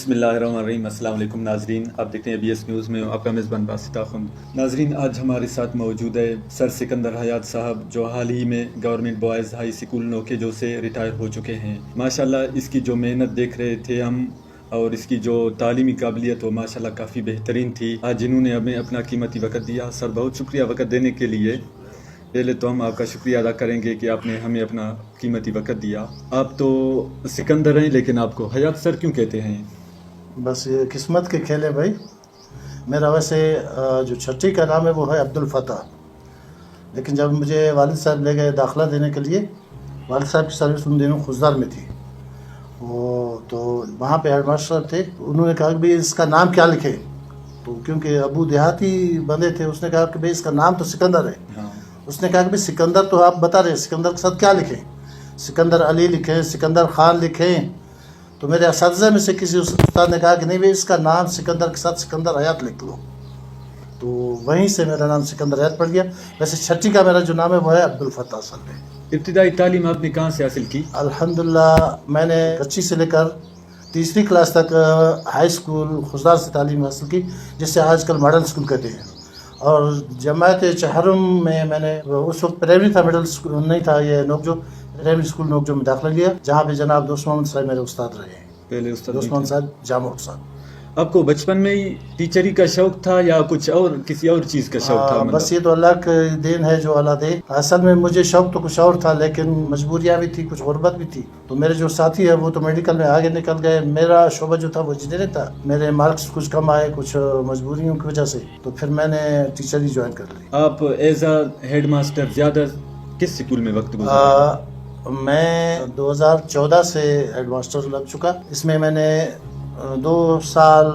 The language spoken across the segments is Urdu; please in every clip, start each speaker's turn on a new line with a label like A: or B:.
A: بسم اللہ الرحمن الرحیم۔ السلام علیکم ناظرین، آپ دیکھتے ہیں BS نیوز میں، آپ کا میزبان باسط آخوند۔ ناظرین، آج ہمارے ساتھ موجود ہے سر سکندر حیات صاحب، جو حال ہی میں گورنمنٹ بوائز ہائی اسکول نوکیجو سے ریٹائر ہو چکے ہیں۔ ماشاءاللہ اس کی جو محنت دیکھ رہے تھے ہم، اور اس کی جو تعلیمی قابلیت وہ ماشاءاللہ کافی بہترین تھی۔ آج جنہوں نے ہمیں اپنا قیمتی وقت دیا، سر بہت شکریہ وقت دینے کے لیے۔ پہلے تو ہم آپ کا شکریہ ادا کریں گے کہ آپ نے ہمیں اپنا قیمتی وقت دیا۔ آپ تو سکندر ہیں لیکن آپ کو حیات سر کیوں کہتے ہیں؟
B: بس یہ قسمت کے کھیل ہے بھائی۔ میرا ویسے جو چھٹی کا نام ہے وہ ہے عبدالفتح، لیکن جب مجھے والد صاحب لے گئے داخلہ دینے کے لیے، والد صاحب کی سروس ان دنوں خوزدار میں تھی، وہ تو وہاں پہ ہیڈ ماسٹر تھے، انہوں نے کہا کہ بھائی اس کا نام کیا لکھیں، تو کیونکہ ابو دیہاتی بندے تھے، اس نے کہا کہ بھائی اس کا نام تو سکندر ہے۔ اس نے کہا کہ بھائی سکندر تو آپ بتا رہے ہیں، سکندر کے ساتھ کیا لکھیں؟ سکندر علی لکھیں، سکندر خان لکھیں؟ تو میرے اساتذہ میں سے کسی استاد نے کہا کہ نہیں بھائی اس کا نام سکندر کے ساتھ سکندر حیات لکھ لو، تو وہیں سے میرا نام سکندر حیات پڑ گیا۔ ویسے چھٹی کا میرا جو نام ہے وہ ہے عبدالفتح اصل میں۔
A: ابتدائی تعلیم آپ نے کہاں سے حاصل کی؟
B: الحمدللہ میں نے کچی سے لے کر تیسری کلاس تک ہائی اسکول خوزدار سے تعلیم حاصل کی، جس سے آج کل ماڈل اسکول کہتے ہیں، اور جماعت چہرم میں میں نے اس وقت پرائمری تھا، مڈل اسکول نہیں تھا، یہ نوکجو پرائمری اسکول نوکجو میں داخلہ لیا، جہاں پہ جناب دوست محمد صاحب میرے استاد رہے ہیں۔
A: پہلے استاد
B: دوست محمد صاحب جامع صاحب۔
A: آپ کو بچپن میں ہی ٹیچری کا شوق تھا یا کچھ اور کسی اور چیز کا شوق تھا؟
B: بس یہ تو اللہ کا دین ہے جو اللہ دے۔ اصل میں مجھے شوق تو کچھ اور تھا، لیکن مجبوریاں بھی تھی، کچھ غربت بھی تھی، تو میرے جو ساتھی ہیں وہ تو میڈیکل میں آگے نکل گئے، میرا شعبہ جو تھا وہ انجینئرنگ تھا، میرے مارکس کچھ کم آئے کچھ مجبوریوں کی وجہ سے، تو پھر میں نے ٹیچر ہی جوائن کر لی۔
A: آپ ایز اے ہیڈ ماسٹر زیادہ کس اسکول میں وقت گزارا؟
B: میں 2014 سے ہیڈ ماسٹر لگ چکا، اس میں میں نے 2 سال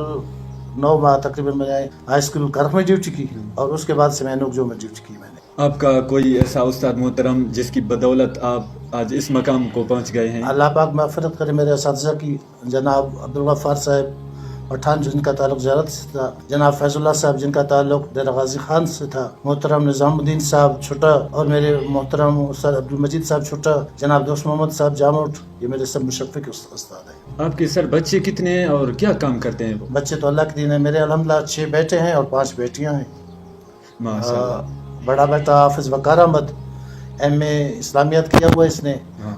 B: 9 ماہ تقریباً میں نے ہائی اسکول کرخ میں ڈیوٹی کی، اور اس کے بعد سے میں نوکجو میں ڈیوٹی کی میں نے۔
A: آپ کا کوئی ایسا استاد محترم جس کی بدولت آپ آج اس مقام کو پہنچ گئے ہیں؟
B: اللہ پاک مغفرت کرے میرے اساتذہ کی، جناب عبدالغفار صاحب پٹھان جن کا تعلق زیارت سے تھا، جناب فیض اللہ صاحب جن کا تعلق ڈیرہ غازی خان سے تھا، محترم نظام الدین صاحب چھوٹا، اور میرے محترم استاد عبدالمجید صاحب چھوٹا، جناب دوست محمد صاحب جاموٹ، یہ میرے سب مشفق استاد ہیں۔
A: آپ کے سر بچے کتنے ہیں اور کیا کام کرتے ہیں وہ؟
B: بچے تو اللہ کے دین ہے، میرے الحمدللہ 6 بیٹے ہیں اور 5 بیٹیاں ہیں۔
A: ماشاءاللہ۔
B: بڑا بیٹا حافظ وقار احمد، MA اسلامیات کیا ہوا اس نے،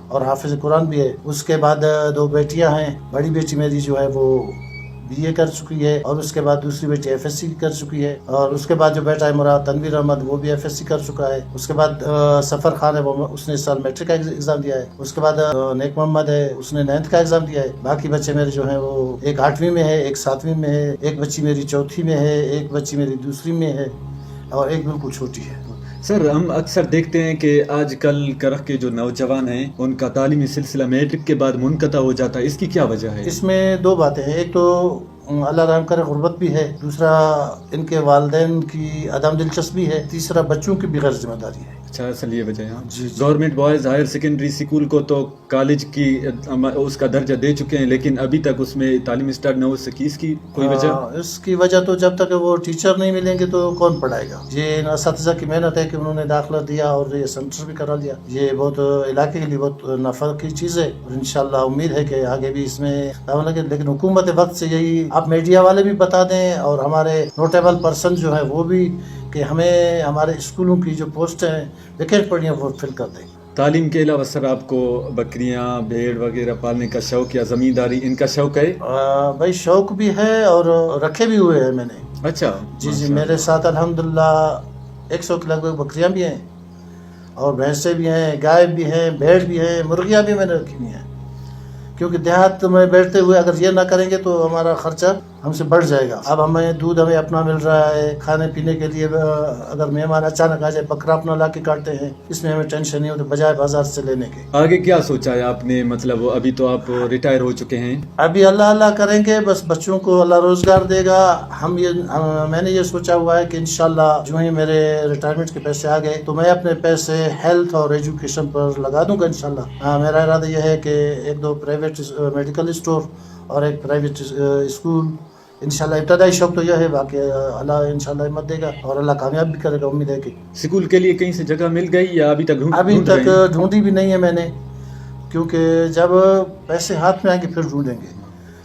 B: اور حافظ قرآن بھی ہے۔ اس کے بعد 2 بیٹیاں ہیں، بڑی بیٹی میری جو ہے وہ BA کر چکی ہے، اور اس کے بعد دوسری بیٹی FSC کر چکی ہے، اور اس کے بعد جو بیٹا ہے میرا تنویر احمد وہ بھی FSC کر چکا ہے۔ اس کے بعد سفر خان ہے، اس نے اس سال میٹرک کا ایگزام دیا ہے۔ اس کے بعد نیک محمد ہے، اس نے 9th کا ایگزام دیا ہے۔ باقی بچے میرے جو ہیں وہ ایک 8ویں میں ہے، ایک 7ویں میں ہے، ایک بچی میری 4تھی میں ہے، ایک بچی میری 2ری میں ہے، اور ایک بالکل چھوٹی ہے۔
A: سر ہم اکثر دیکھتے ہیں کہ آج کل کرخ کے جو نوجوان ہیں ان کا تعلیمی سلسلہ میٹرک کے بعد منقطع ہو جاتا ہے، اس کی کیا وجہ ہے؟
B: اس میں 2 باتیں ہیں، ایک تو اللہ رحم کرے غربت بھی ہے، دوسرا ان کے والدین کی عدم دلچسپی ہے، تیسرا بچوں کی بھی غیر ذمہ داری ہے۔
A: اچھا، اصل یہ وجہ ہے۔
B: جی۔
A: Government boys higher secondary school کو تو کالج کی اس کا درجہ دے چکے ہیں، لیکن ابھی تک اس میں تعلیم سٹارٹ نہ ہو سکی، اس کی کوئی وجہ؟
B: اس کی وجہ تو جب تک وہ ٹیچر نہیں ملیں گے تو کون پڑھائے گا۔ یہ اساتذہ کی محنت ہے کہ انہوں نے داخلہ دیا اور یہ سینٹر بھی کرا لیا، یہ بہت علاقے کے لیے بہت نفع کی چیز ہے، اور انشاءاللہ امید ہے کہ آگے بھی اس میں لگے۔ لیکن حکومت وقت سے یہی آپ میڈیا والے بھی بتا دیں، اور ہمارے نوٹیبل پرسن جو ہے وہ بھی، کہ ہمیں ہمارے اسکولوں کی جو پوسٹیں ویکینٹ پڑی ہیں وہ فل کر دیں۔ تعلیم
A: کے علاوہ سر آپ کو بکریاں بھیڑ وغیرہ پالنے کا شوق یا زمینداری ان کا شوق ہے؟
B: بھائی شوق بھی ہے اور رکھے بھی ہوئے ہیں میں نے۔
A: اچھا
B: جی، میرے ساتھ الحمدللہ 100 کے لگ بھگ بکریاں بھی ہیں، اور بھینسیں بھی ہیں، گائے بھی ہیں، بھیڑ بھی ہیں، مرغیاں بھی میں نے رکھی ہوئی ہیں، کیونکہ دیہات میں بیٹھتے ہوئے اگر یہ نہ کریں گے تو ہمارا خرچہ ہم سے بڑھ جائے گا۔ اب ہمیں دودھ ہمیں اپنا مل رہا ہے، کھانے پینے کے لیے اگر مہمان اچانک آ جائے بکرا اپنا لا کے کاٹتے ہیں، اس میں ہمیں ٹینشن نہیں ہوتی بجائے بازار سے لینے کے۔
A: آگے کیا سوچا ہے آپ نے؟ مطلب ابھی تو آپ ریٹائر ہو چکے ہیں،
B: ابھی اللہ کریں گے، بس بچوں کو اللہ روزگار دے گا۔ میں نے یہ سوچا ہوا ہے کہ انشاءاللہ جو ہی میرے ریٹائرمنٹ کے پیسے آ گئے تو میں اپنے پیسے ہیلتھ اور ایجوکیشن پر لگا دوں گا انشاءاللہ۔ میرا ارادہ یہ ہے کہ 1-2 پرائیویٹ میڈیکل اسٹور اور ایک پرائیویٹ اسکول، انشاءاللہ ابتدائی شوق تو یہ ہے، باقی اللہ انشاءاللہ ہمت دے گا اور اللہ کامیاب بھی کرے گا، امید ہے کہ۔
A: اسکول کے لیے کہیں سے جگہ مل گئی یا ابھی تک
B: ڈھونڈی بھی نہیں ہے میں نے، کیونکہ جب پیسے ہاتھ میں آئیں گے پھر ڈھونڈیں گے۔